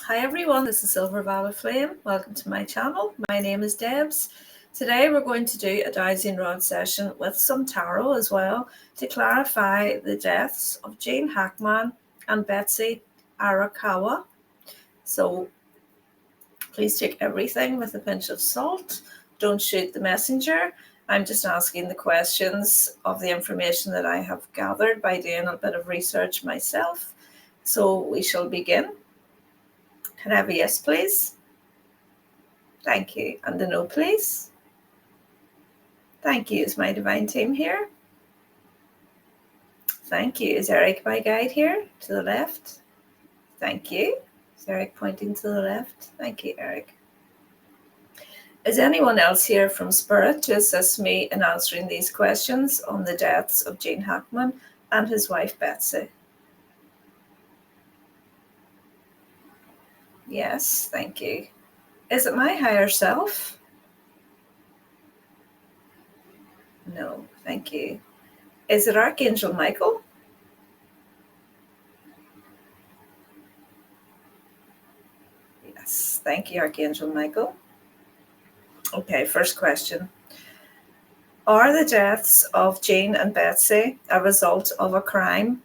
Hi everyone, this is Silver Violet Flame. Welcome to my channel. My name is Debs. Today we're going to do a dowsing rod session with some tarot as well to clarify the deaths of Jane Hackman and Betsy Arakawa. So please take everything with a pinch of salt. Don't shoot the messenger. I'm just asking the questions of the information that I have gathered by doing a bit of research myself. So we shall begin. Can I have a yes, please? Thank you. And a no, please? Thank you. Is my divine team here? Thank you. Is Eric my guide here to the left? Thank you. Is Eric pointing to the left? Thank you, Eric. Is anyone else here from Spirit to assist me in answering these questions on the deaths of Jane Hackman and his wife Betsy? Yes, thank you. Is it my higher self? No, thank you. Is it Archangel Michael? Yes, thank you, Archangel Michael. Okay, first question. Are the deaths of Jane and Betsy a result of a crime?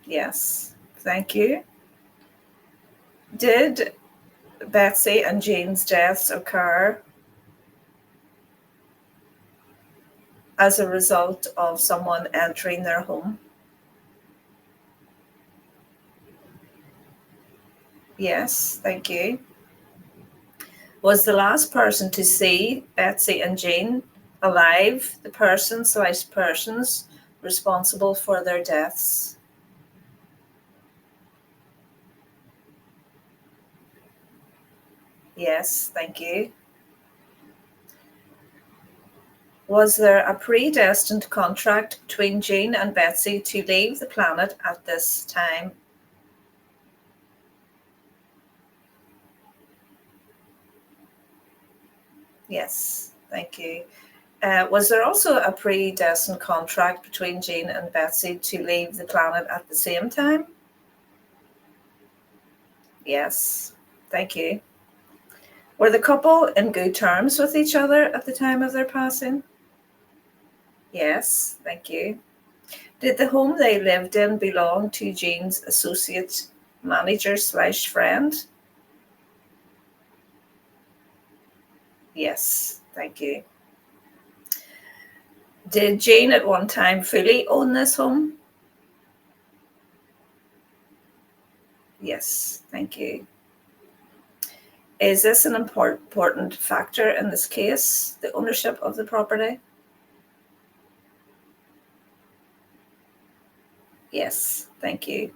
Yes, thank you. Did Betsy and Jane's deaths occur as a result of someone entering their home? Yes, thank you. Was the last person to see Betsy and Jane alive the persons responsible for their deaths? Yes, thank you. Was there a predestined contract between Jane and Betsy to leave the planet at this time? Yes, thank you. Was there also a predestined contract between Jane and Betsy to leave the planet at the same time? Yes, thank you. Were the couple in good terms with each other at the time of their passing? Yes, thank you. Did the home they lived in belong to Jane's associate manager / friend? Yes, thank you. Did Jane at one time fully own this home? Yes, thank you. Is this an important factor in this case, the ownership of the property? Yes, thank you.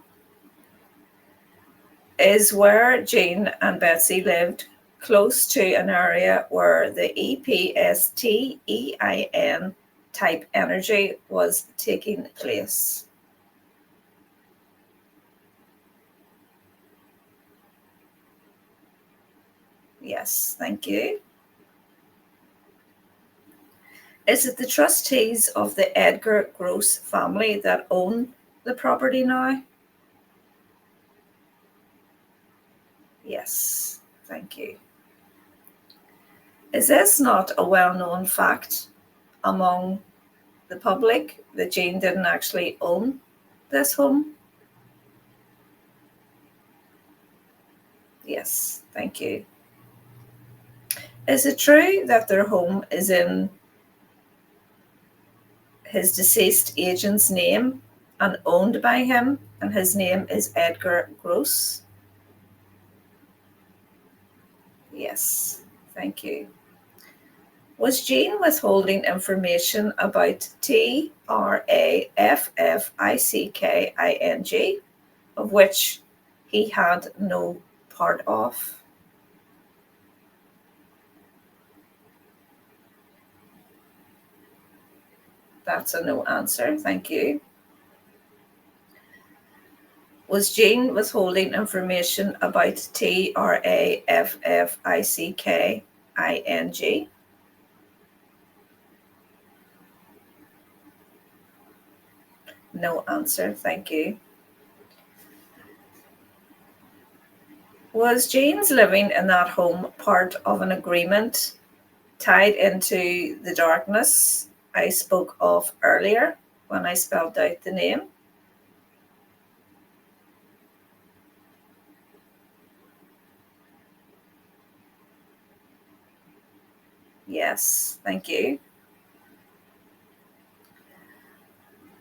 Is where Jane and Betsy lived close to an area where the EPSTEIN type energy was taking place? Yes, thank you. Is it the trustees of the Edgar Gross family that own the property now? Yes, thank you. Is this not a well-known fact among the public that Jane didn't actually own this home? Yes, thank you. Is it true that their home is in his deceased agent's name and owned by him, and his name is Edgar Gross? Yes, thank you. Was Jane withholding information about TRAFFICKING, of which he had no part of? That's a no answer, thank you. Was Jane withholding information about TRAFFICKING? No answer, thank you. Was Jane's living in that home part of an agreement tied into the darkness I spoke of earlier when I spelled out the name? Yes, thank you.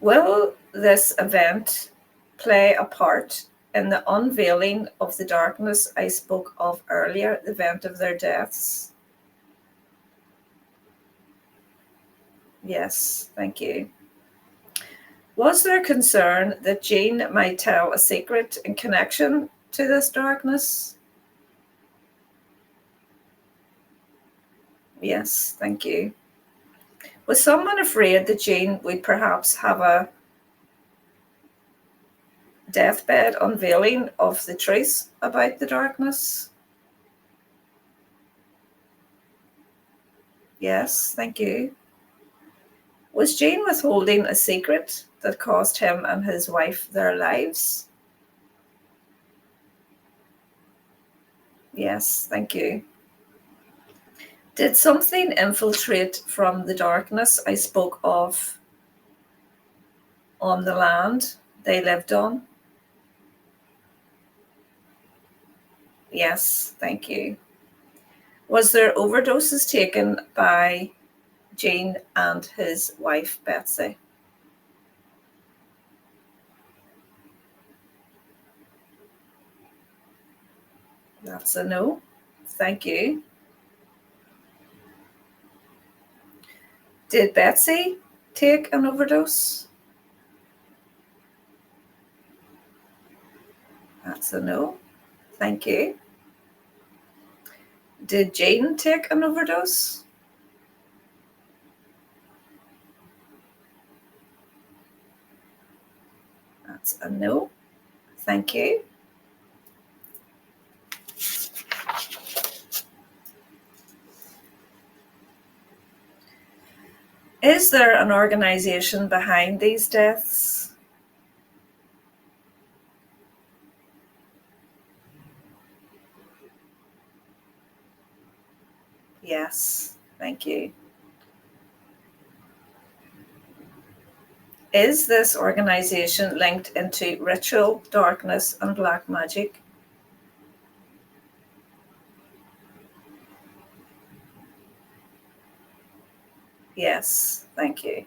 Will this event play a part in the unveiling of the darkness I spoke of earlier, the event of their deaths? Yes, thank you. Was there concern that Jane might tell a secret in connection to this darkness? Yes, thank you. Was someone afraid that Jane would perhaps have a deathbed unveiling of the truth about the darkness? Yes, thank you. Was Jane withholding a secret that cost him and his wife their lives? Yes, thank you. Did something infiltrate from the darkness I spoke of on the land they lived on? Yes, thank you. Was there overdoses taken by Jane and his wife Betsy? That's a no. Thank you. Did Betsy take an overdose? That's a no. Thank you. Did Jane take an overdose? That's a no. Thank you. Is there an organization behind these deaths? Yes, thank you. Is this organization linked into ritual, darkness, and black magic? Yes, thank you.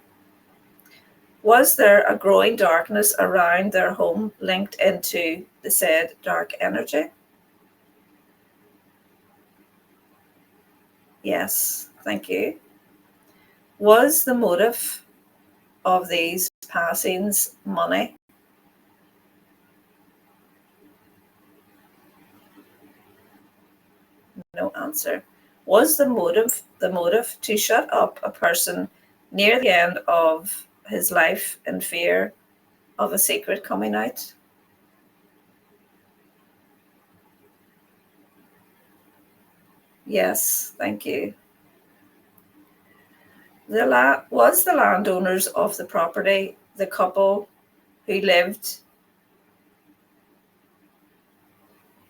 Was there a growing darkness around their home linked into the said dark energy? Yes, thank you. Was the motive of these passings money? No answer. Was the motive to shut up a person near the end of his life in fear of a secret coming out? Yes, thank you. Was the landowners of the property the couple who lived?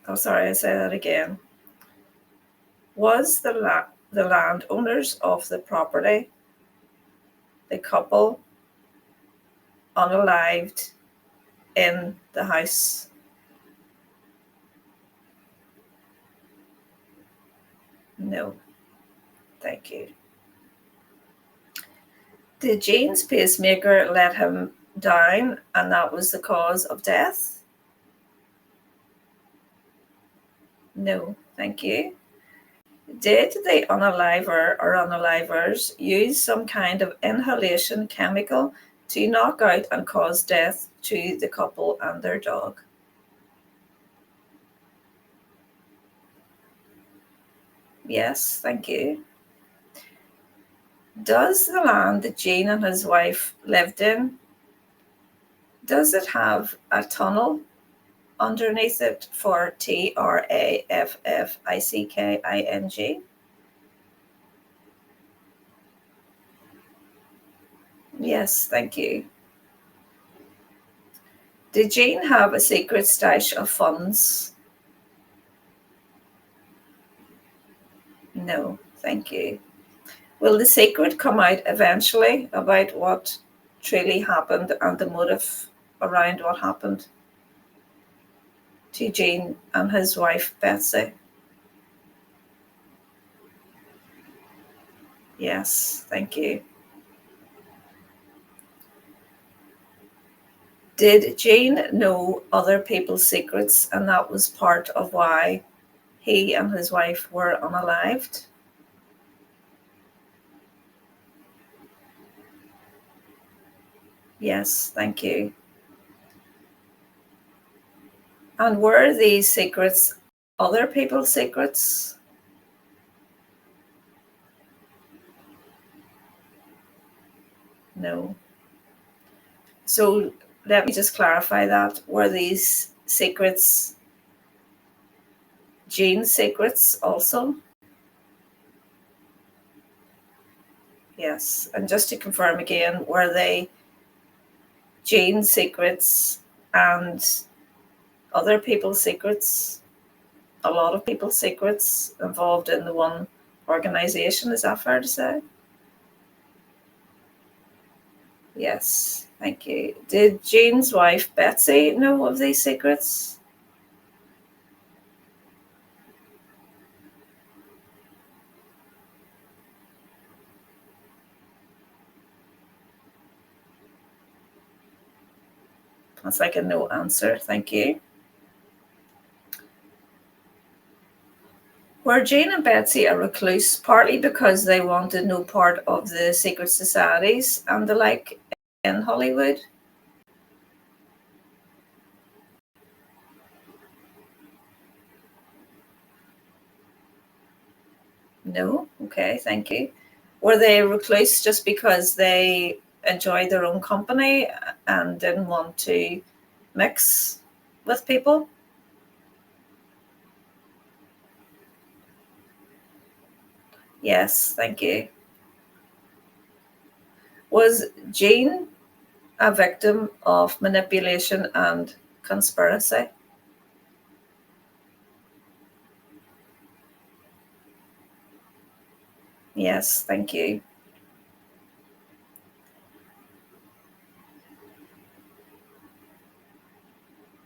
Oh, sorry, I say that again. Was the landowners of the property the couple unalived in the house? No, thank you. Did Jane's pacemaker let him down and that was the cause of death? No, thank you. Did the unaliver or unalivers use some kind of inhalation chemical to knock out and cause death to the couple and their dog? Yes, thank you. Does the land that Jane and his wife lived in, does it have a tunnel underneath it for Trafficking? Yes, thank you. Did Jane have a secret stash of funds? No, thank you. Will the secret come out eventually about what truly happened and the motive around what happened to Gene and his wife, Betsy? Yes, thank you. Did Gene know other people's secrets and that was part of why he and his wife were unalived? Yes, thank you. And were these secrets other people's secrets? No. So let me just clarify that. Were these secrets Gene's secrets also? Yes. And just to confirm again, were they Gene's secrets and other people's secrets? A lot of people's secrets involved in the one organization. Is that fair to say? Yes, thank you. Did Gene's wife, Betsy, know of these secrets? That's like a no answer. Thank you. Were Jane and Betsy a recluse partly because they wanted no part of the secret societies and the like in Hollywood? No? Okay, thank you. Were they recluse just because they enjoyed their own company and didn't want to mix with people? Yes, thank you. Was Jane a victim of manipulation and conspiracy? Yes, thank you.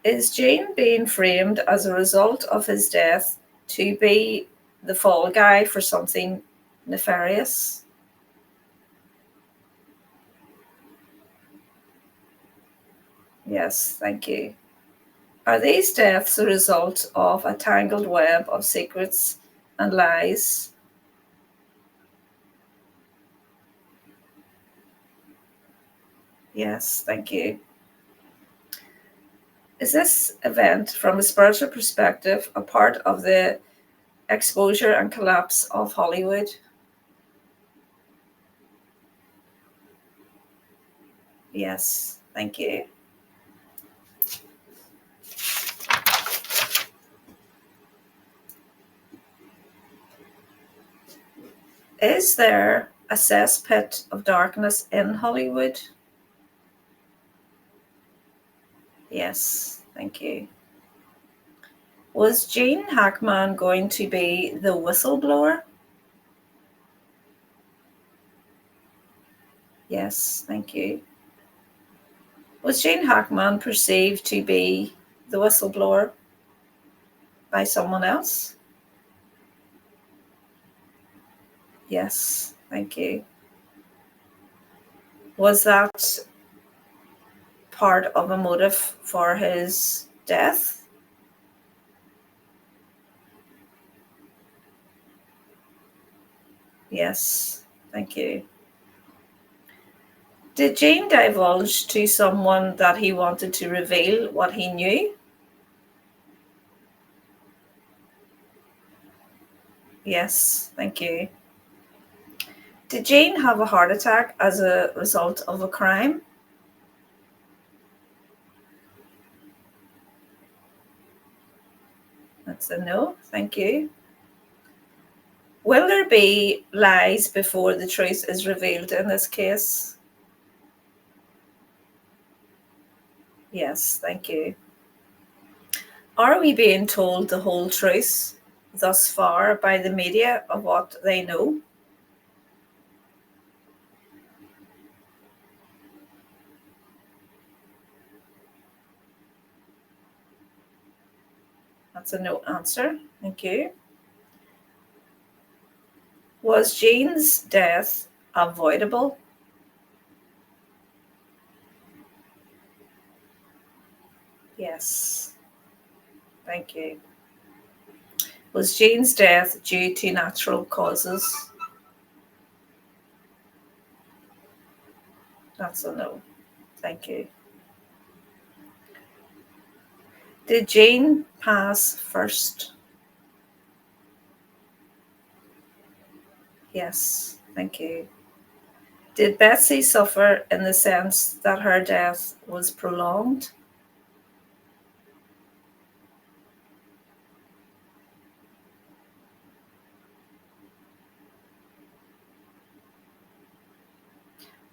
Is Jane being framed as a result of his death to be the fall guy for something nefarious? Yes, thank you. Are these deaths a result of a tangled web of secrets and lies? Yes, thank you. Is this event, from a spiritual perspective, a part of the exposure and collapse of Hollywood? Yes, thank you. Is there a cesspit of darkness in Hollywood? Yes, thank you. Was Gene Hackman going to be the whistleblower? Yes, thank you. Was Gene Hackman perceived to be the whistleblower by someone else? Yes, thank you. Was that part of a motive for his death? Yes, thank you. Did Gene divulge to someone that he wanted to reveal what he knew? Yes, thank you. Did Jane have a heart attack as a result of a crime? That's a no, thank you. Will there be lies before the truth is revealed in this case? Yes, thank you. Are we being told the whole truth? thus far by the media of what they know? That's a no answer. Thank you. Was Jane's death avoidable? Yes. Thank you. Was Jane's death due to natural causes? That's a no. Thank you. Did Jane pass first? Yes. Thank you. Did Betsy suffer in the sense that her death was prolonged?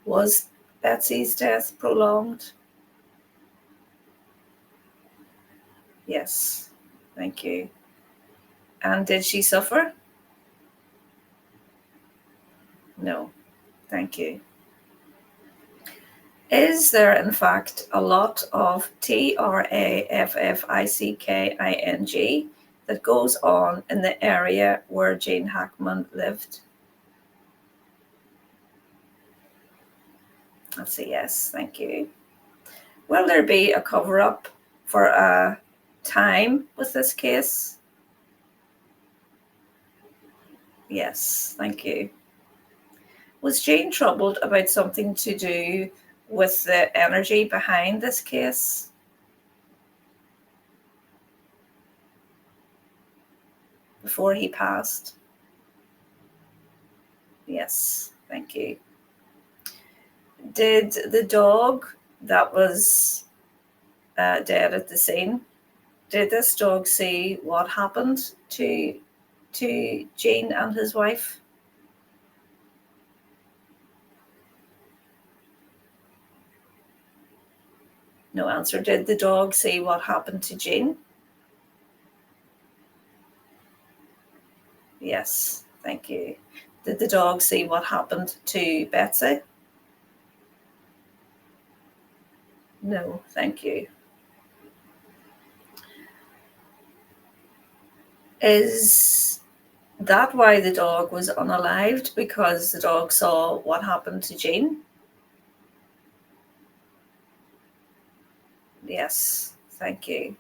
Was Betsy's death prolonged? Yes. Thank you. And did she suffer? No. Thank you. Is there, in fact, a lot of trafficking that goes on in the area where Jane Hackman lived? That's a yes. Thank you. Will there be a cover-up for a time with this case? Yes. Thank you. Was Jane troubled about something to do with the energy behind this case? Before he passed? Yes, thank you. Did the dog that was dead at the scene, did this dog see what happened to Jane and his wife? No answer. Did the dog see what happened to Jane? Yes, thank you. Did the dog see what happened to Betsy? No, thank you. Is that why the dog was unalived? Because the dog saw what happened to Jane? Yes, thank you.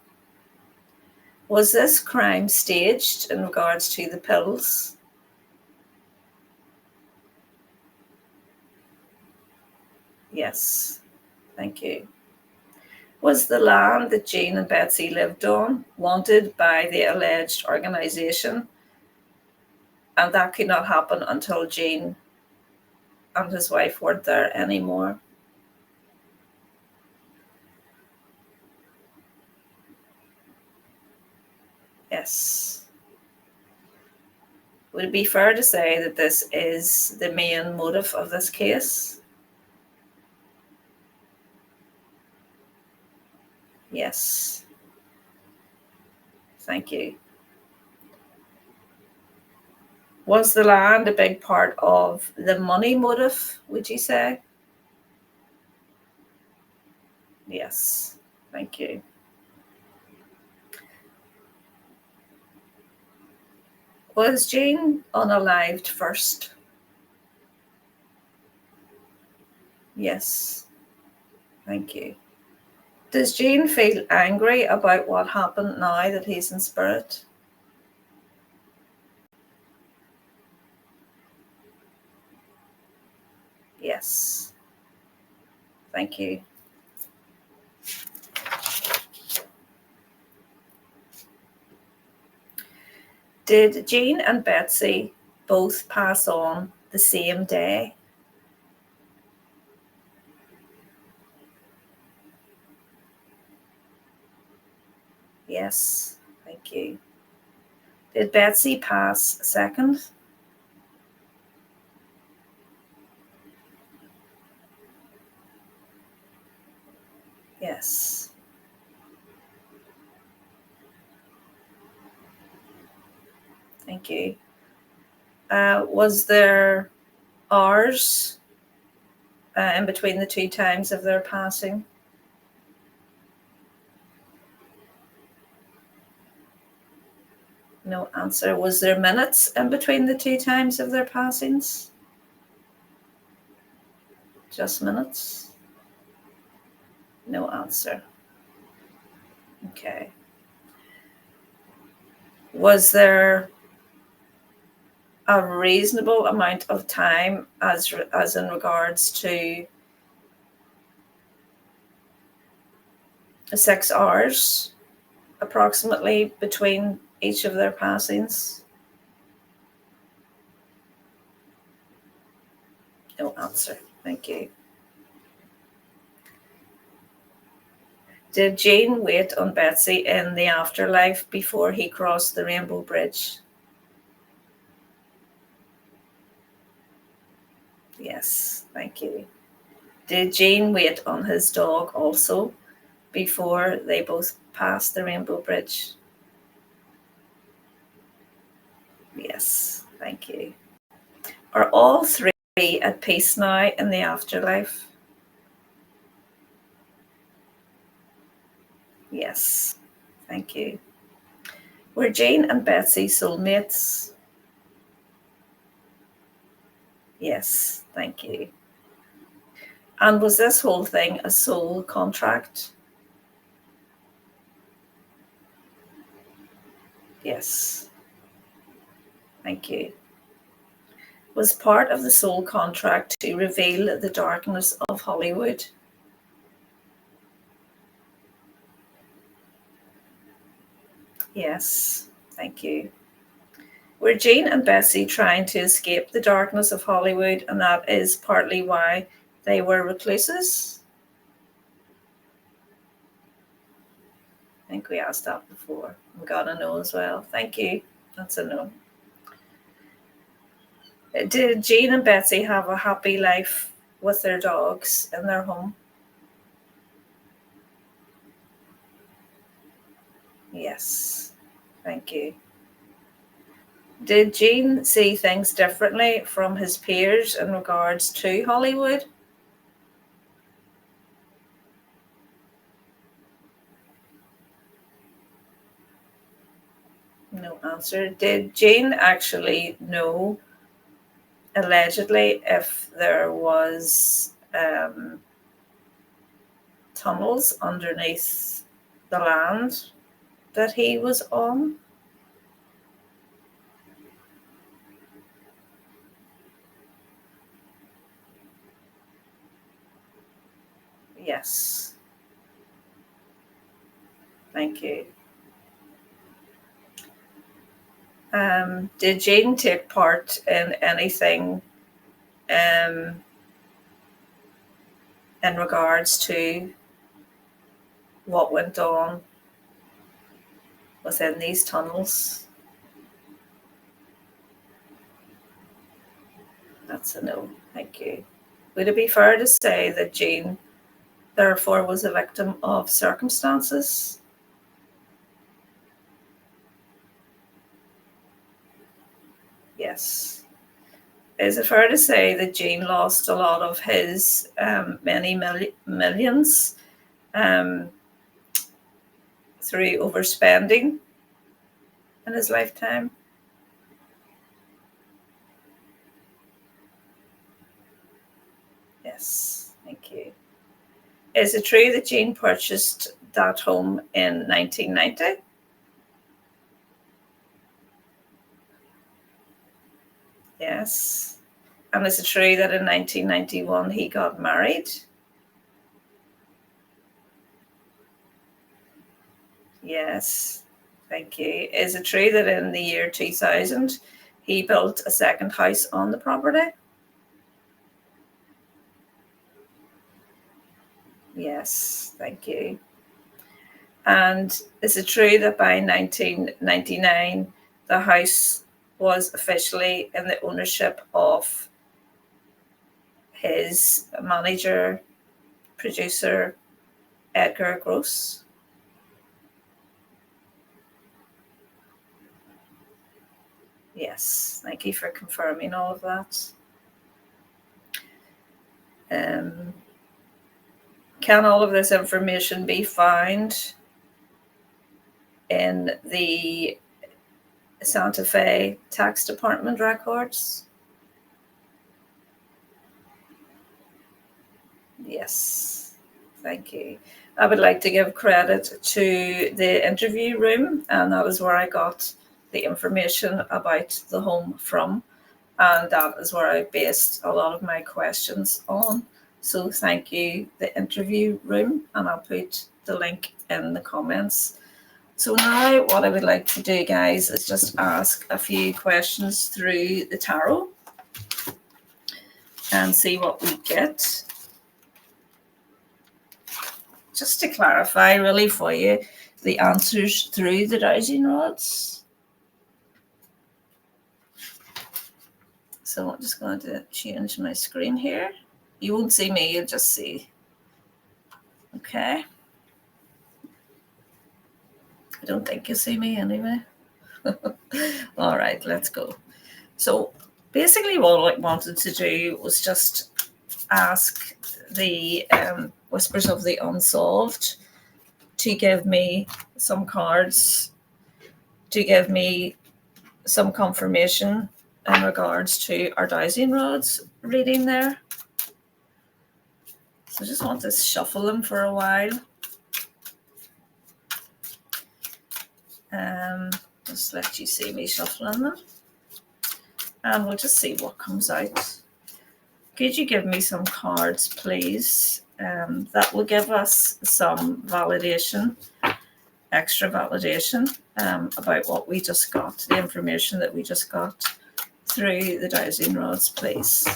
Was this crime staged in regards to the pills? Yes, thank you. Was the land that Jane and Betsy lived on wanted by the alleged organisation, and that could not happen until Jane and his wife weren't there anymore? Yes. Would it be fair to say that this is the main motive of this case? Yes. Thank you. Was the land a big part of the money motive, would you say? Yes. Thank you. Was Jane unalived first? Yes. Thank you. Does Jane feel angry about what happened now that he's in spirit? Yes. Thank you. Did Jane and Betsy both pass on the same day? Yes. Thank you. Did Betsy pass second? Yes. Thank you. Was there hours in between the two times of their passing? No answer. Was there minutes in between the two times of their passings? Just minutes? No answer. Okay. Was there a reasonable amount of time as in regards to 6 hours approximately between each of their passings? No answer. Thank you. Did Jane wait on Betsy in the afterlife before he crossed the Rainbow Bridge? Yes, thank you. Did Jane wait on his dog also before they both passed the Rainbow Bridge? Yes, thank you. Are all three at peace now in the afterlife? Yes, thank you. Were Jane and Betsy soulmates? Yes, thank you. And was this whole thing a soul contract? Yes, thank you. Was part of the soul contract to reveal the darkness of Hollywood? Yes, thank you. Were Jane and Betsy trying to escape the darkness of Hollywood, and that is partly why they were recluses? I think we asked that before. We got a no as well. Thank you. That's a no. Did Jane and Betsy have a happy life with their dogs in their home? Yes. Thank you. Did Gene see things differently from his peers in regards to Hollywood? No answer. Did Gene actually know, allegedly, if there was tunnels underneath the land that he was on? Yes. Thank you. Did Jane take part in anything in regards to what went on within these tunnels? That's a no. Thank you. Would it be fair to say that Jane, therefore, was a victim of circumstances? Yes. Is it fair to say that Jane lost a lot of his many millions through overspending in his lifetime? Yes, thank you. Is it true that Jane purchased that home in 1990? Yes. And is it true that in 1991 he got married? Yes, thank you. Is it true that in the year 2000 he built a second house on the property? Yes, thank you. And is it true that by 1999 the house was officially in the ownership of his manager, producer, Edgar Gross? Yes, thank you for confirming all of that. Can all of this information be found in the Santa Fe Tax Department records? Yes, thank you. I would like to give credit to the interview room, and that is where I got the information about the home from, and that is where I based a lot of my questions on. So thank you, the interview room, and I'll put the link in the comments. So now what I would like to do, guys, is just ask a few questions through the tarot and see what we get. Just to clarify, really, for you, the answers through the dowsing rods. So I'm just going to change my screen here. You won't see me, you'll just see. Okay. I don't think you'll see me anyway. All right, let's go. So basically what I wanted to do was just ask the Whispers of the Unsolved to give me some cards, to give me some confirmation in regards to our dowsing rods reading there. So I just want to shuffle them for a while. Just let you see me shuffling them. And we'll just see what comes out. Could you give me some cards, please? That will give us some validation, extra validation about what we just got, the information that we just got through the dowsing rods, please.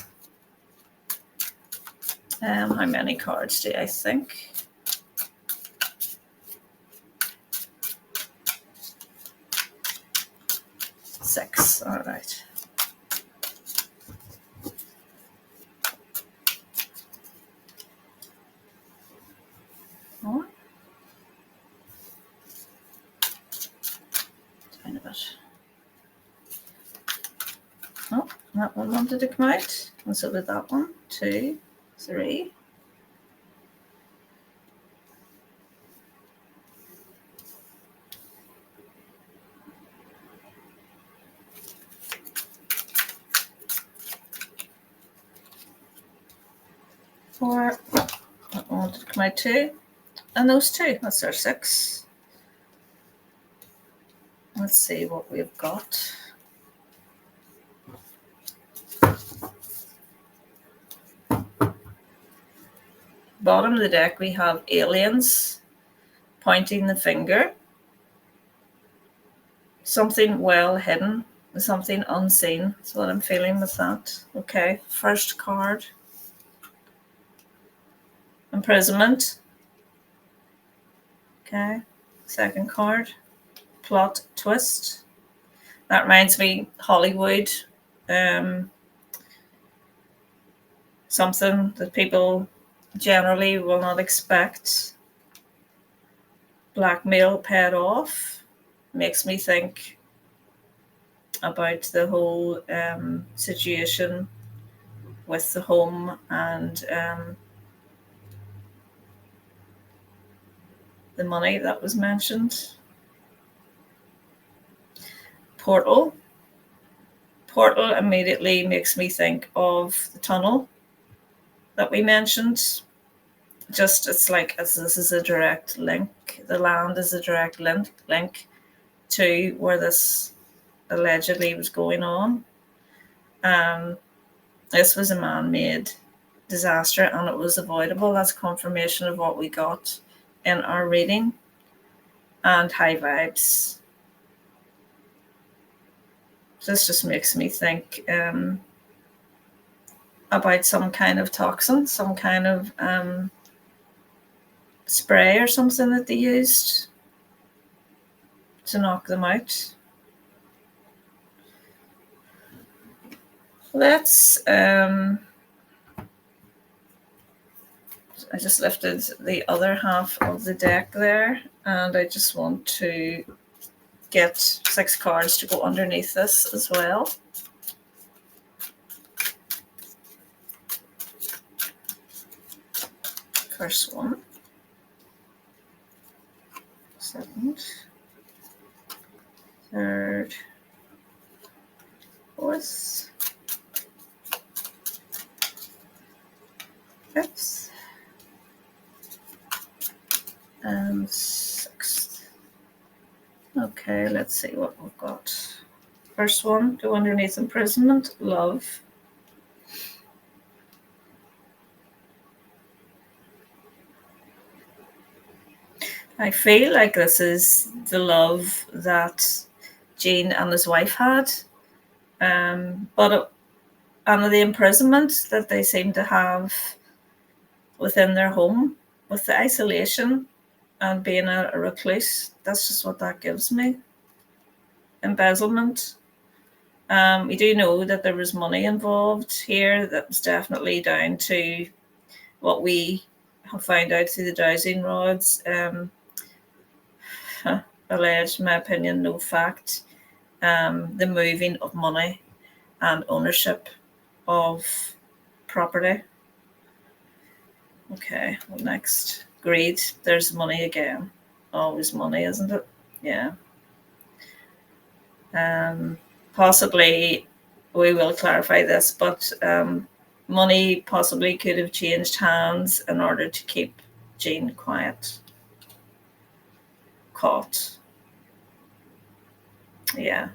How many cards do I think? Six, all right. Oh. Tiny bit. Oh, that one wanted to come out. And so did that one. 2, 3. Four. That one wanted to come out 2. And those 2. That's our 6. Let's see what we've got. Bottom of the deck, we have aliens pointing the finger. Something well hidden, something unseen. That's what I'm feeling with that. Okay, first card. Imprisonment. Okay, second card. Plot twist. That reminds me, Hollywood. Something that people generally will not expect. Blackmail paid off. Makes me think about the whole situation with the home and the money that was mentioned. Portal. Portal immediately makes me think of the tunnel that we mentioned. Just it's like as this is a direct link. The land is a direct link to where this allegedly was going on. This was a man-made disaster and it was avoidable. That's confirmation of what we got in our reading. And high vibes. This just makes me think about some kind of toxin, some kind of spray or something that they used to knock them out. Let's I just lifted the other half of the deck there and I just want to get 6 cards to go underneath this as well. First one, second, third, fourth, fifth, and sixth. Okay, let's see what we've got. First one, go underneath imprisonment, love. I feel like this is the love that Gene and his wife had, but and the imprisonment that they seem to have within their home, with the isolation and being a recluse. That's just what that gives me. Embezzlement. We do know that there was money involved here. That was definitely down to what we have found out through the dowsing rods. Alleged, in my opinion, no fact. The moving of money and ownership of property. Okay, well, next. Greed. There's money again. Always money, isn't it? Yeah. Possibly, we will clarify this, but money possibly could have changed hands in order to keep Jean quiet. Caught. Yeah.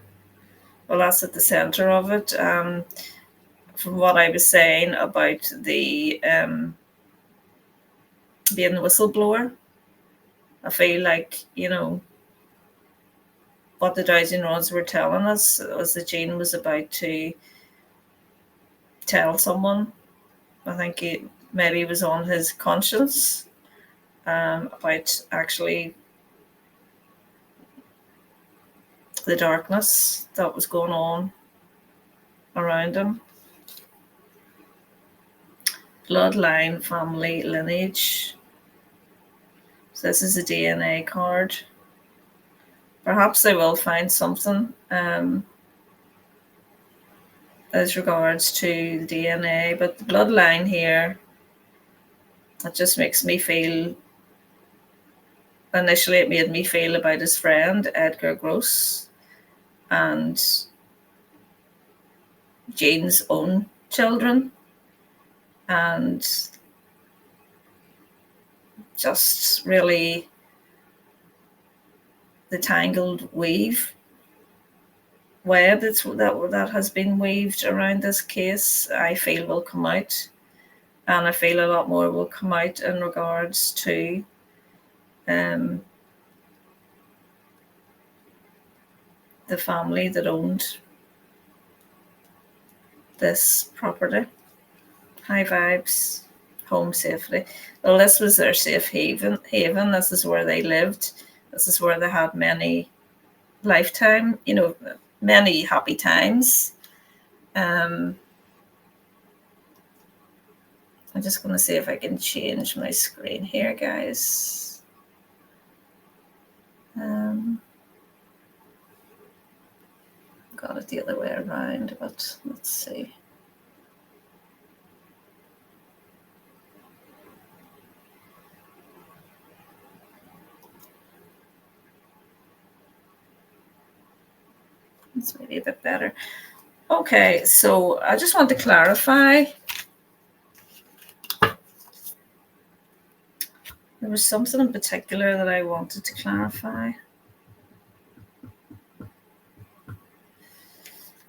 Well, that's at the center of it. From what I was saying about the being the whistleblower, I feel like, what the dowsing rods were telling us was that Jean was about to tell someone. I think it maybe was on his conscience about actually the darkness that was going on around him. Bloodline, family, lineage. So this is a DNA card. Perhaps they will find something as regards to the DNA, but the bloodline here, it just makes me feel, initially it made me feel about his friend, Edgar Gross, and Jean's own children, and just really the tangled web that has been weaved around this case, I feel will come out, and I feel a lot more will come out in regards to the family that owned this property. High vibes, home safety. Well, this was their safe haven. This is where they lived. This is where they had many many happy times. I'm just going to see if I can change my screen here, guys. Got it the other way around, but let's see. It's maybe a bit better. Okay, so I just want to clarify. There was something in particular that I wanted to clarify.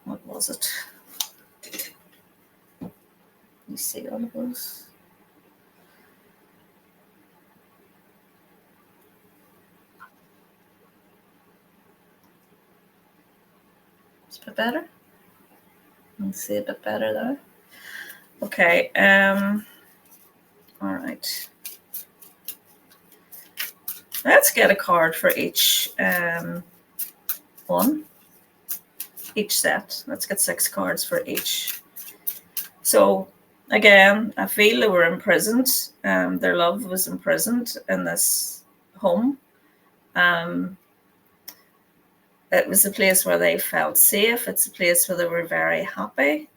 What was it? You see all of those? It's a bit better. Let's see a bit better there. Okay. All right. Let's get a card for each one. Each set. Let's get 6 cards for each. So again, I feel they were imprisoned. Their love was imprisoned in this home. It was a place where they felt safe. It's a place where they were very happy.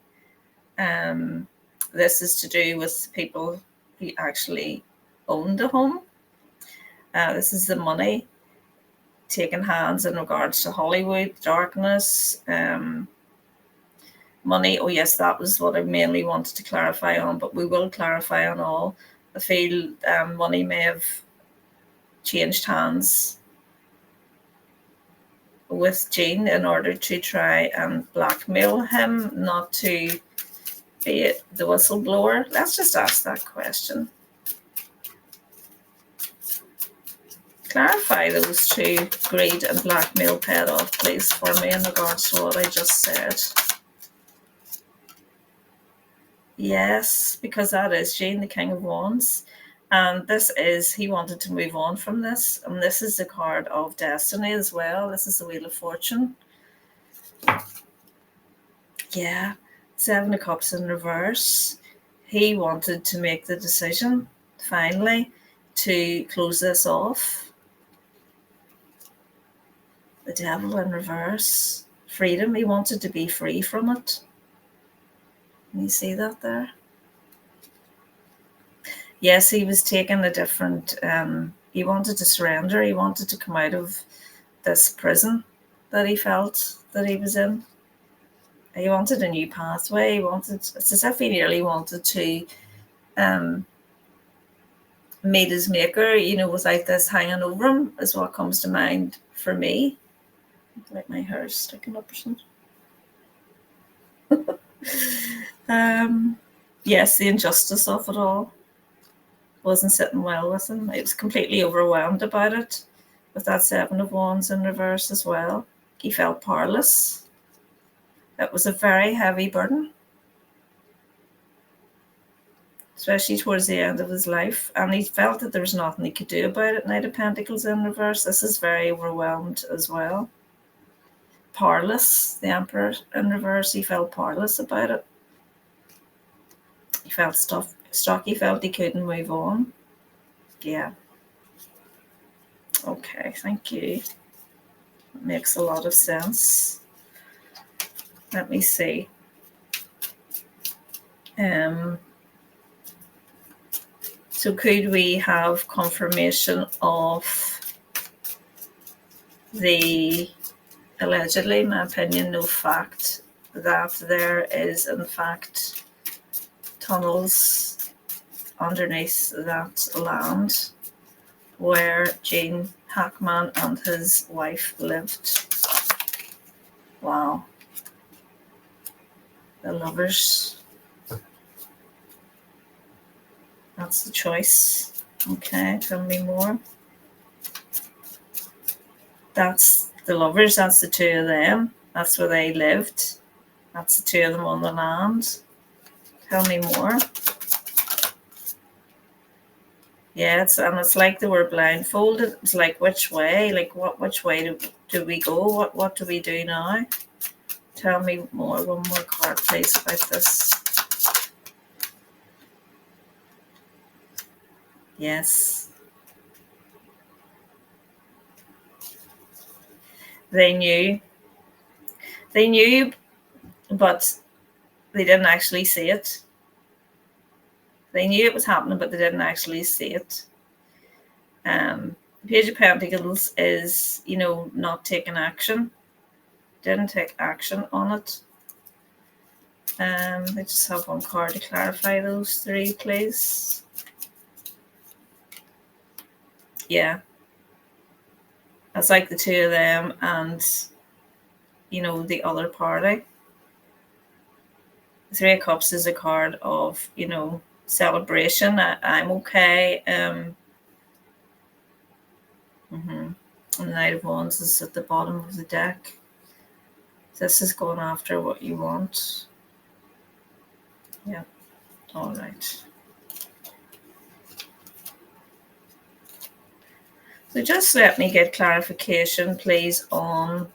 This is to do with people who actually owned the home. This is the money taking hands in regards to Hollywood, darkness, money. Oh yes, that was what I mainly wanted to clarify on, but we will clarify on all. I feel money may have changed hands with Jean in order to try and blackmail him not to be the whistleblower. Let's just ask that question. Clarify those two, greed and blackmail, paid off, please, for me in regards to what I just said. Yes, because that is Jean, the King of Wands. And this is, he wanted to move on from this. And this is the card of destiny as well. This is the Wheel of Fortune. Yeah, Seven of Cups in reverse. He wanted to make the decision, finally, to close this off. The Devil in reverse. Freedom. He wanted to be free from it. Can you see that there? Yes, he was taking a different, he wanted to surrender. He wanted to come out of this prison that he felt that he was in. He wanted a new pathway. It's as if he nearly wanted to meet his maker, without this hanging over him, is what comes to mind for me. Like my hair's sticking up or something. Yes, the injustice of it all wasn't sitting well with him. He was completely overwhelmed about it, with that Seven of Wands in reverse as well. He felt powerless. It was a very heavy burden, especially towards the end of his life. And he felt that there was nothing he could do about it. Knight of Pentacles in reverse. This is very overwhelmed as well. Powerless. The Emperor in reverse. He felt powerless about it. He felt stuck. He felt he couldn't move on. Yeah. Okay, thank you. That makes a lot of sense. Let me see. So could we have confirmation of the allegedly, in my opinion, no fact, that there is in fact tunnels underneath that land where Gene Hackman and his wife lived? Wow. The Lovers. That's the choice. Okay, tell me more. That's the Lovers. That's the two of them. That's where they lived. That's the two of them on the land. Tell me more. Yeah, it's like they were blindfolded. It's like, which way? Like, which way do we go? What do we do now? Tell me more. One more card, please, about this. Yes. They knew, but they didn't actually see it. They knew it was happening, but they didn't actually see it. Page of Pentacles is, not taking action. Didn't take action on it. I just have one card to clarify those three, please. Yeah. It's like the two of them and, the other party. The Three of Cups is a card of, celebration. I'm okay. And the Knight of Wands is at the bottom of the deck. This is going after what you want. Yeah. All right. So just let me get clarification, please, on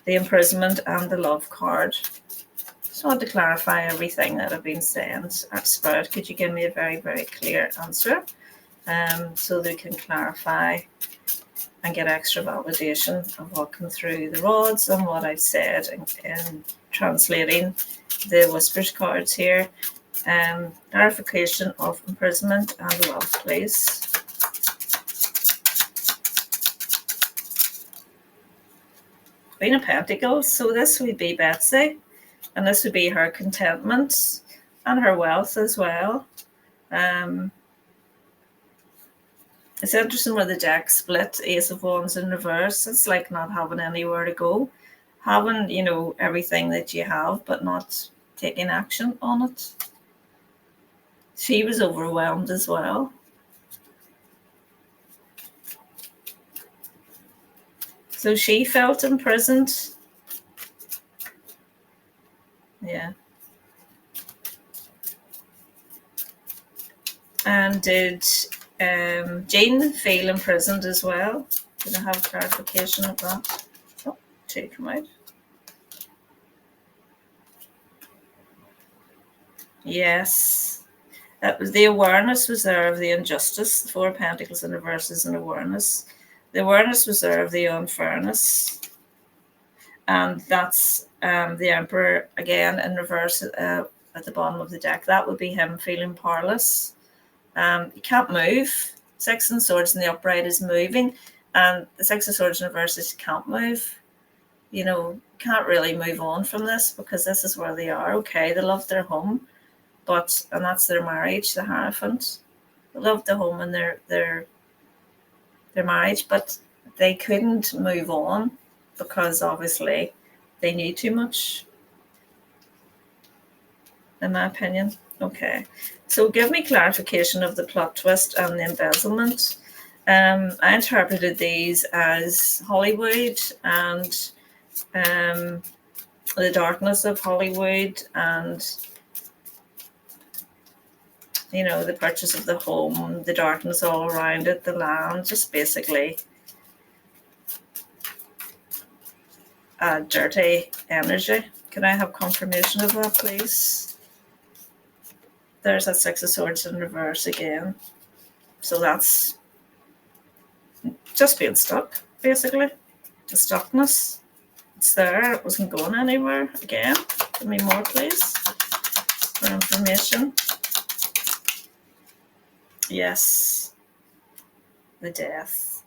the imprisonment and the love card. Just want to clarify everything that I've been saying. Spirit, could you give me a very, very clear answer so that we can clarify and get extra validation of what came through the rods and what I've said in translating the whispers cards here. Clarification of imprisonment and wealth, please. Queen of Pentacles, so this would be Betsy, and this would be her contentment and her wealth as well. It's interesting where the deck split, Ace of Wands in reverse. It's like not having anywhere to go, having, you know, everything that you have, but not taking action on it. She was overwhelmed as well. So she felt imprisoned. Yeah. And did Jane feel imprisoned as well? Did I have clarification of that? Oh, two come out. Yes. That was the awareness was there of the injustice. The Four of Pentacles in reverse is an awareness. The awareness was there of the unfairness. And that's the Emperor again in reverse at the bottom of the deck. That would be him feeling powerless. You can't move. Six of Swords in the upright is moving, and the Six of Swords in reverse is you can't move. You know, can't really move on from this because this is where they are. Okay, they love their home, and that's their marriage, the Hierophant. They loved the home and their marriage, but they couldn't move on because obviously they knew too much, in my opinion. Okay, so give me clarification of the plot twist and the embezzlement. I interpreted these as Hollywood and the darkness of Hollywood and, you know, the purchase of the home, the darkness all around it, the land, just basically a dirty energy. Can I have confirmation of that, please? There's that Six of Swords in reverse again. So that's just being stuck, basically. The stuckness. It's there. It wasn't going anywhere. Again, give me more, please, for information. Yes. The death.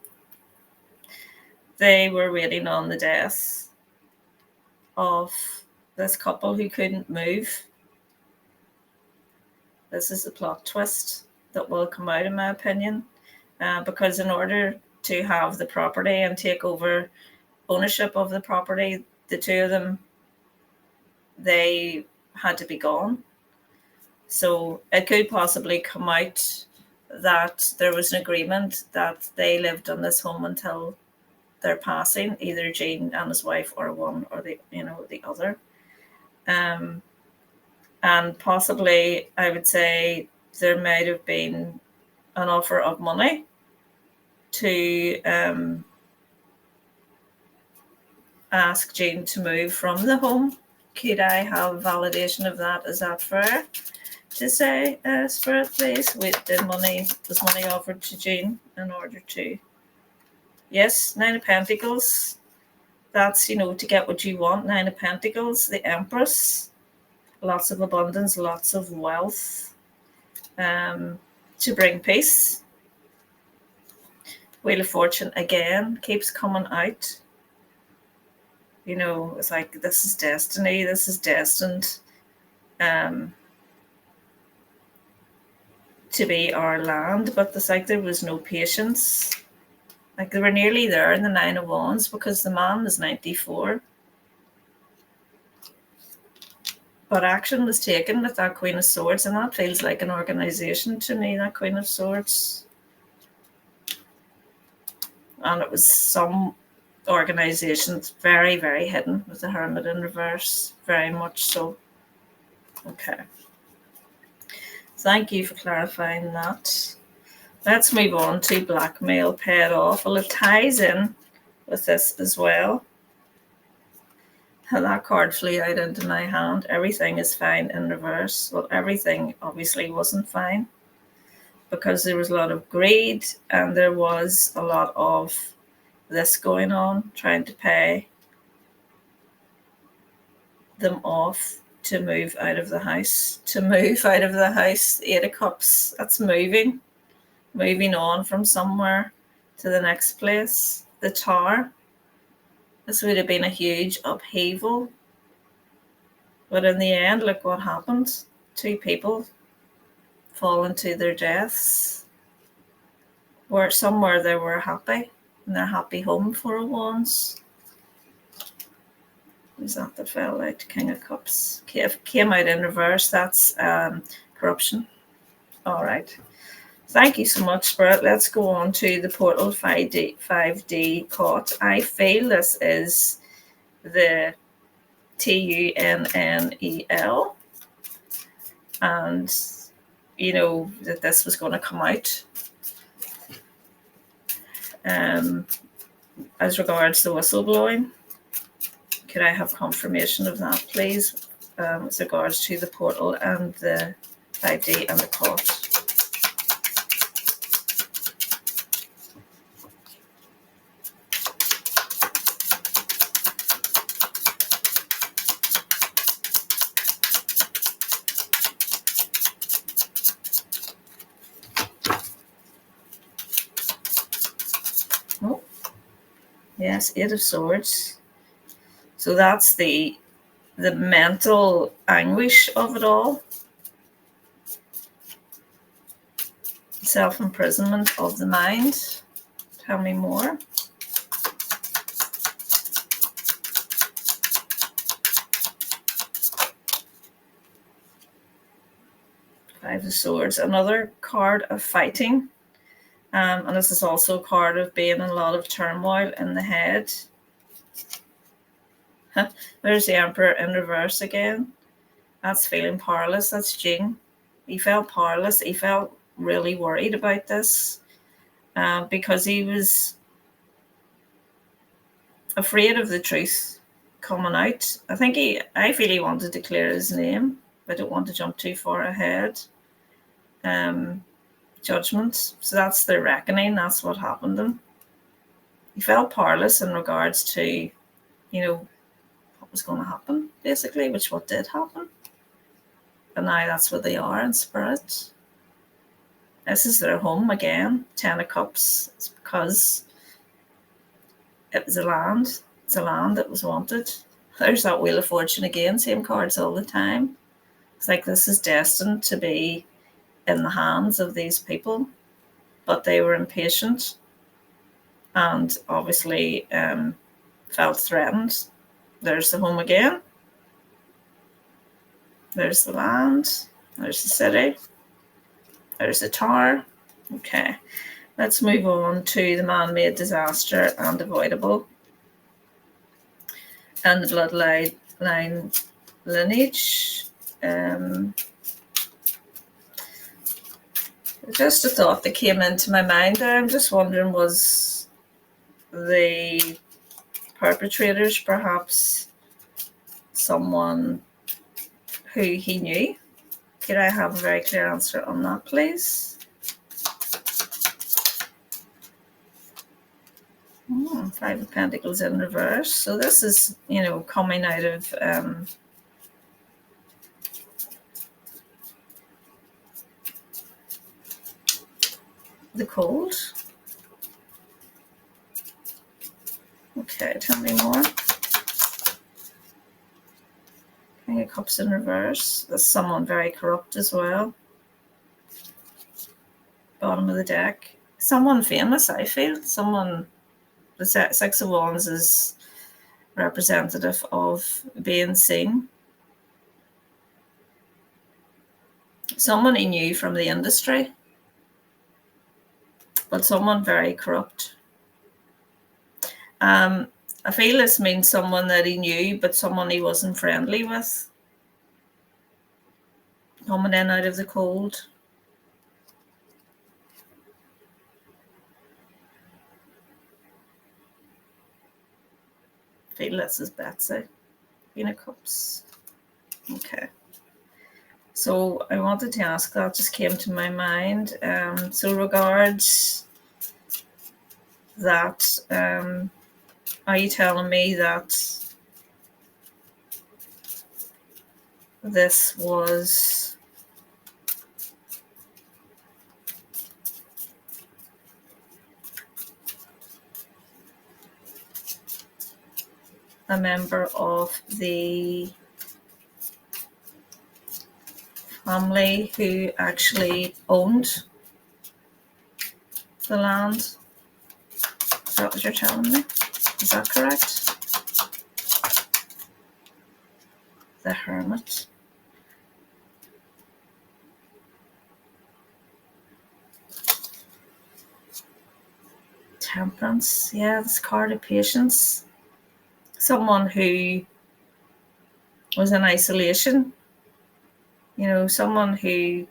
They were waiting on the death of this couple who couldn't move. This is the plot twist that will come out, in my opinion, because in order to have the property and take over ownership of the property, the two of them, they had to be gone. So it could possibly come out that there was an agreement that they lived on this home until their passing, either Jane and his wife or one or the other. And possibly, I would say there might have been an offer of money to ask Jane to move from the home. Could I have validation of that? Is that fair to say, Spirit, please? Was money offered to Jane in order to? Yes, Nine of Pentacles. That's, you know, to get what you want. Nine of Pentacles, the Empress. Lots of abundance, lots of wealth, to bring peace. Wheel of Fortune again keeps coming out. You know, it's like this is destiny. This is destined to be our land. But it's like there was no patience. Like they were nearly there in the Nine of Wands because the man is 94. But action was taken with that Queen of Swords, and that feels like an organization to me, that Queen of Swords. And it was some organizations very, very hidden with the Hermit in reverse, very much so. Okay. Thank you for clarifying that. Let's move on to blackmail paid off. Well, it ties in with this as well. And that card flew out into my hand. Everything is fine in reverse. Well, everything obviously wasn't fine because there was a lot of greed and there was a lot of this going on, trying to pay them off to move out of the house. Eight of Cups, that's moving on from somewhere to the next place. The Tower, this would have been a huge upheaval. But in the end, look what happened. 2 people falling to their deaths. Where somewhere they were happy, in their happy home for a once. Who's that fell out? King of Cups. Came out in reverse. That's corruption. All right. Thank you so much, Spirit. Let's go on to the portal 5D caught. I feel this is the TUNNEL. And you know that this was going to come out. As regards the whistleblowing, could I have confirmation of that, please, as regards to the portal and the 5D and the caught? Oh, yes, 8 of Swords. So that's the mental anguish of it all. Self-imprisonment of the mind. Tell me more. 5 of Swords. Another card of fighting. And this is also a card of being in a lot of turmoil in the head. There's the Emperor in reverse again. That's feeling powerless. That's Jing. He felt powerless. He felt really worried about this because he was afraid of the truth coming out. I feel he wanted to clear his name. I don't want to jump too far ahead. Judgment. So that's the reckoning. That's what happened to him. He felt powerless in regards to, what was going to happen, basically, which what did happen. And now that's where they are in spirit. This is their home again. 10 of Cups. It's because it was a land. It's a land that was wanted. There's that Wheel of Fortune again. Same cards all the time. It's like this is destined to be in the hands of these people. But they were impatient and obviously felt threatened. There's the home again. There's the land. There's the city. There's the tower. Okay. Let's move on to the man-made disaster and avoidable. And the bloodline lineage. Just a thought that came into my mind there. I'm just wondering, was the perpetrators perhaps someone who he knew? Could I have a very clear answer on that, please? 5 of Pentacles in reverse. So this is, coming out of the cold. Okay, tell me more. King of Cups in reverse. There's someone very corrupt as well. Bottom of the deck. Someone famous, I feel. The 6 of Wands is representative of being seen. Someone he knew from the industry. But someone very corrupt. I feel this means someone that he knew, but someone he wasn't friendly with. Coming in out of the cold. I feel this is Betsy. Queen of Cups. Okay. So I wanted to ask, that just came to my mind. So regards that, are you telling me that this was a member of the family who actually owned the land? Is that what you're telling me? Is that correct? The Hermit. Temperance. Yeah, this card of patience. Someone who was in isolation. You know, someone who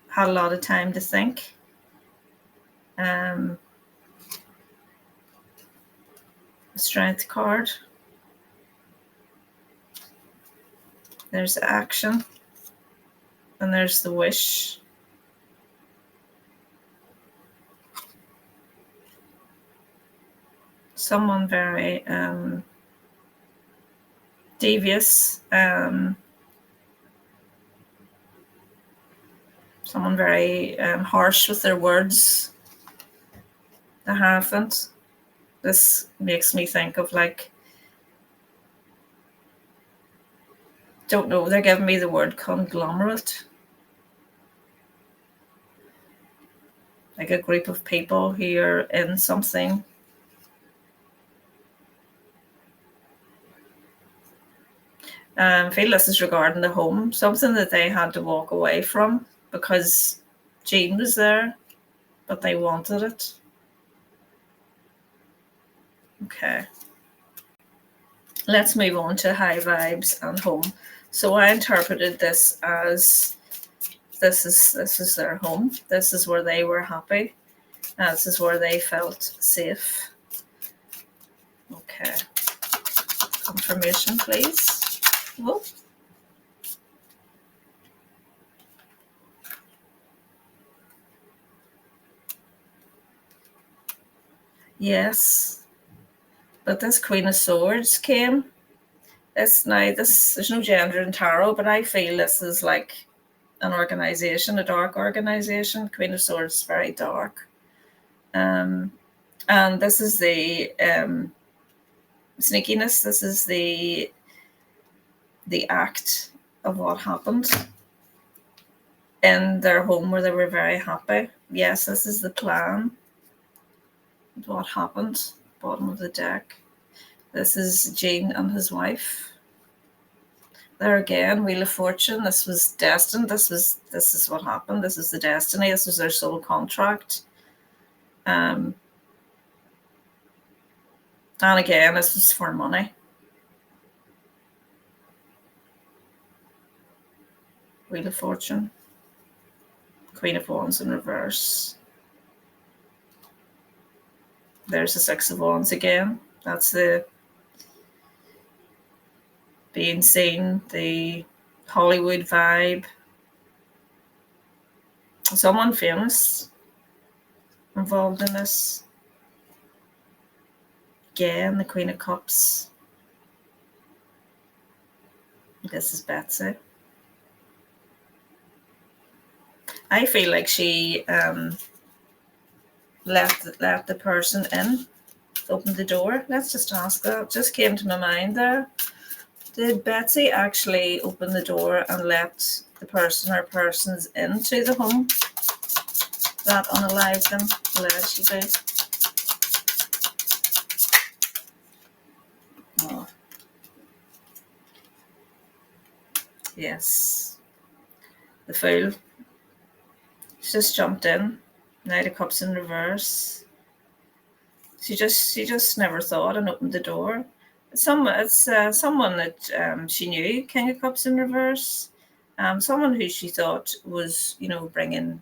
had a lot of time to think. Strength card. There's the action. And there's the wish. Someone very devious. Someone very harsh with their words. The Hierophant. This makes me think of, like, don't know, they're giving me the word conglomerate. Like a group of people who are in something. I feel this is regarding the home, something that they had to walk away from because Jean was there, but they wanted it. Okay. Let's move on to high vibes and home. So I interpreted this as this is their home. This is where they were happy. This is where they felt safe. Okay. Confirmation, please. Whoa. Yes. But this Queen of Swords came. There's no gender in tarot, but I feel this is like an organization, a dark organization. Queen of Swords is very dark. And this is the sneakiness. This is the act of what happened in their home where they were very happy. Yes, this is the plan. What happened? Bottom of the deck. This is Jean and his wife. There again, Wheel of Fortune. This was destined. This is what happened. This is the destiny. This was their soul contract. And again, this was for money. Wheel of Fortune. Queen of Wands in reverse. There's the Six of Wands again. That's the being seen, the Hollywood vibe. Someone famous involved in this. Again, the Queen of Cups. This is Betsy. I feel like she let the person in, opened the door. Let's just ask that. It just came to my mind there. Did Betsy actually open the door and let the person or persons into the home that unalived them, allegedly? Oh. Yes. The Fool. She just jumped in. Knight of Cups in reverse. She just never thought and opened the door. It's someone that she knew, King of Cups in reverse. Someone who she thought was, bringing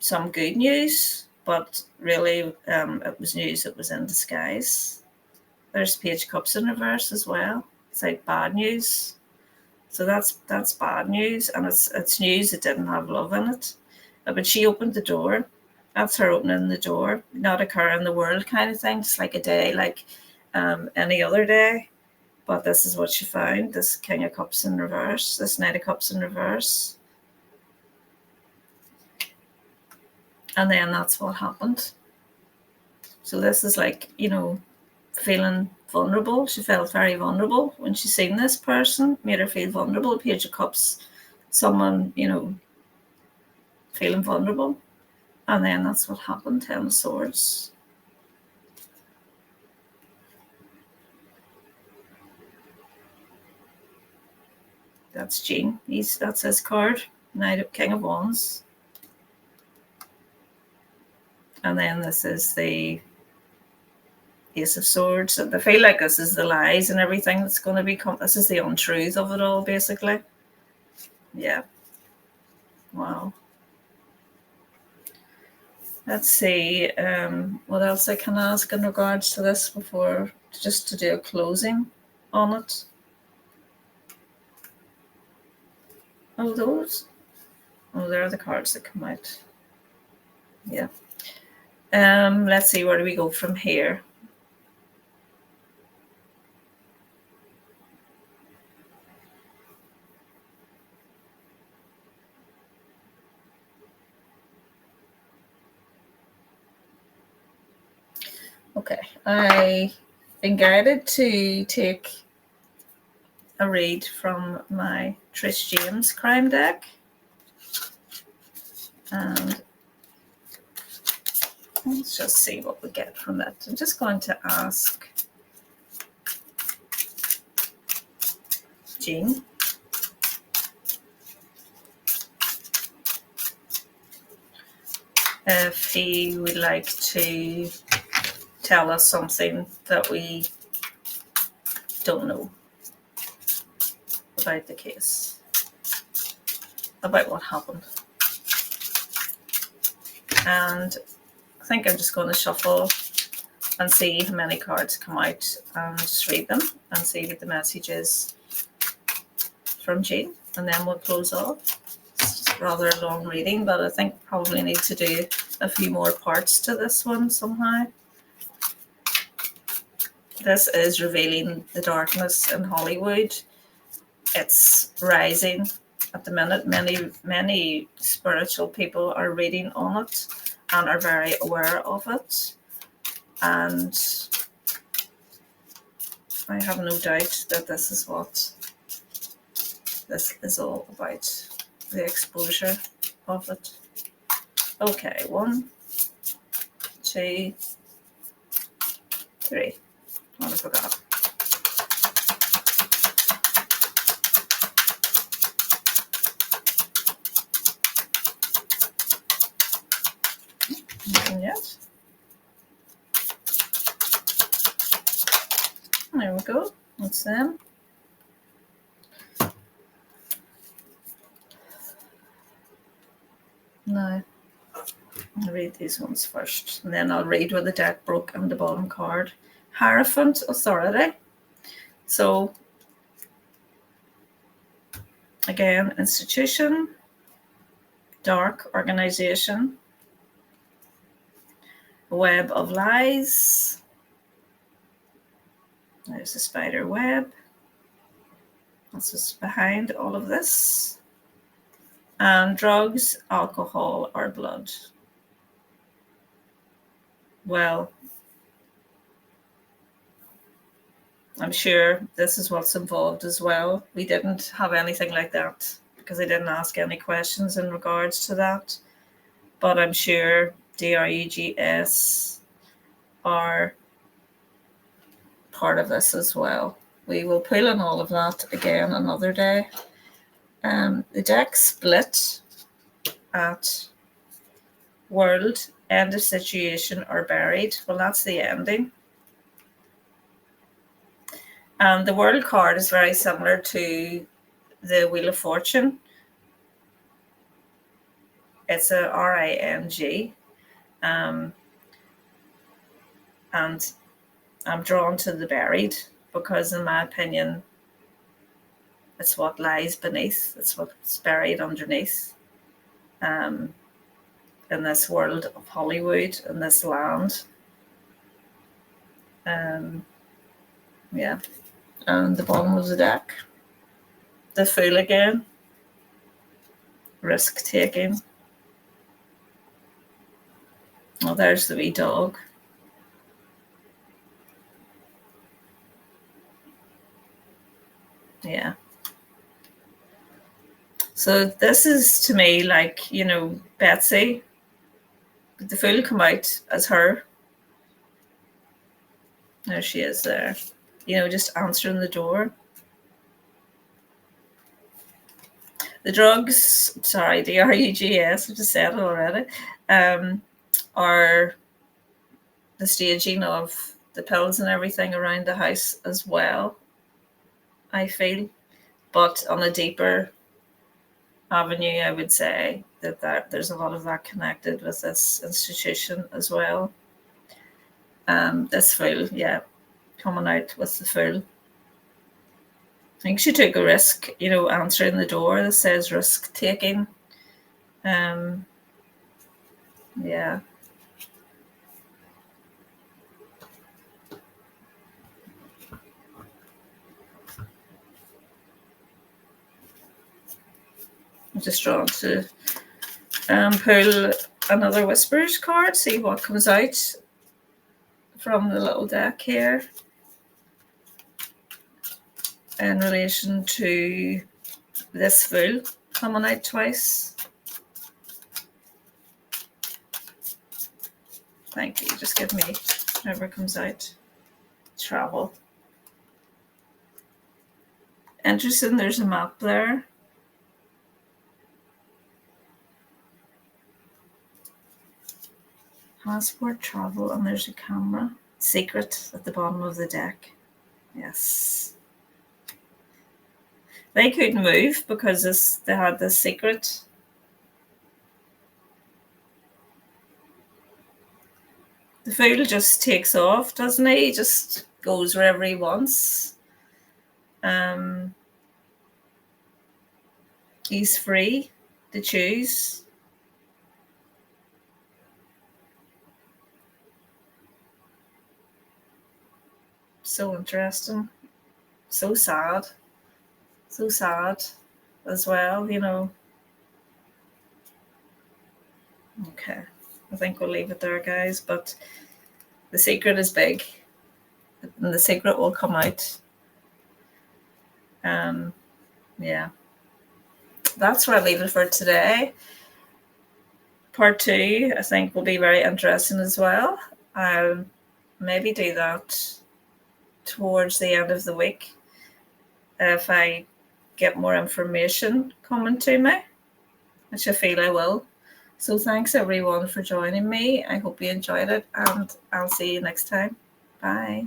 some good news, but really it was news that was in disguise. There's Page of Cups in reverse as well. It's like bad news. So that's bad news, and it's news that didn't have love in it. But she opened the door. That's her opening the door. Not a care in the world kind of thing. Just like a day, like any other day. But this is what she found. This King of Cups in reverse. This Knight of Cups in reverse. And then that's what happened. So this is like, feeling vulnerable. She felt very vulnerable when she seen this person. Made her feel vulnerable. Page of Cups. Someone, feeling vulnerable. And then that's what happened. Ten of Swords. That's Jean. That's his card. King of Wands. And then this is the Ace of Swords. And I feel like this is the lies and everything that's going to become. This is the untruth of it all, basically. Yeah. Wow. Let's see what else I can ask in regards to this before, just to do a closing on it. Oh, those. Oh, there are the cards that come out. Yeah. Let's see, where do we go from here? Okay, I've been guided to take a read from my Trish James crime deck. And let's just see what we get from it. I'm just going to ask Jean if he would like to tell us something that we don't know about the case, about what happened. And I think I'm just going to shuffle and see how many cards come out and just read them and see what the message is from Jean, and then we'll close off. It's just rather a long reading, but I think probably need to do a few more parts to this one somehow. This is revealing the darkness in Hollywood. It's rising at the minute. Many spiritual people are reading on it and are very aware of it. And I have no doubt that this is what this is all about, the exposure of it. Okay, 1, 2, 3. What I forgot. Nothing yet. There we go. That's them. Now, I'll read these ones first, and then I'll read where the deck broke on the bottom card. Hierophant Authority. So, again, institution, dark organization, web of lies. There's a spider web. That's what's behind all of this. And drugs, alcohol, or blood. Well, I'm sure this is what's involved as well. We didn't have anything like that because I didn't ask any questions in regards to that. But I'm sure DRUGS are part of this as well. We will pull on all of that again another day. The deck split at world, end of situation, or buried. Well, that's the ending. And the world card is very similar to the Wheel of Fortune. It's a RING. And I'm drawn to the buried because, in my opinion, it's what lies beneath. It's what's buried underneath. in this world of Hollywood, in this land. Yeah. And the bottom of the deck. The Fool again. Risk taking. Oh, there's the wee dog. Yeah. So this is to me like, Betsy. The Fool come out as her. There she is there. Just answering the door. The drugs, sorry, the RUGS, I just said it already, are the staging of the pills and everything around the house as well, I feel. But on a deeper avenue, I would say that there's a lot of that connected with this institution as well. This Fool, yeah, coming out with the Fool. I think she took a risk, answering the door that says risk taking. Yeah. I'm just drawn to pull another Whispers card, see what comes out from the little deck here in relation to this Fool coming out twice. Thank you. Just give me whatever comes out. Travel. Interesting. There's a map there. Passport, travel, and there's a camera. Secret at the bottom of the deck. Yes. They couldn't move because they had this secret. The Fool just takes off, doesn't he? He just goes wherever he wants. He's free to choose. So interesting. So sad. So sad as well, Okay, I think we'll leave it there, guys. But the secret is big. And the secret will come out. Yeah. That's where I leave it for today. Part 2, I think, will be very interesting as well. I'll maybe do that towards the end of the week if I get more information coming to me, which I feel I will. So thanks everyone for joining me. I hope you enjoyed it, and I'll see you next time. Bye.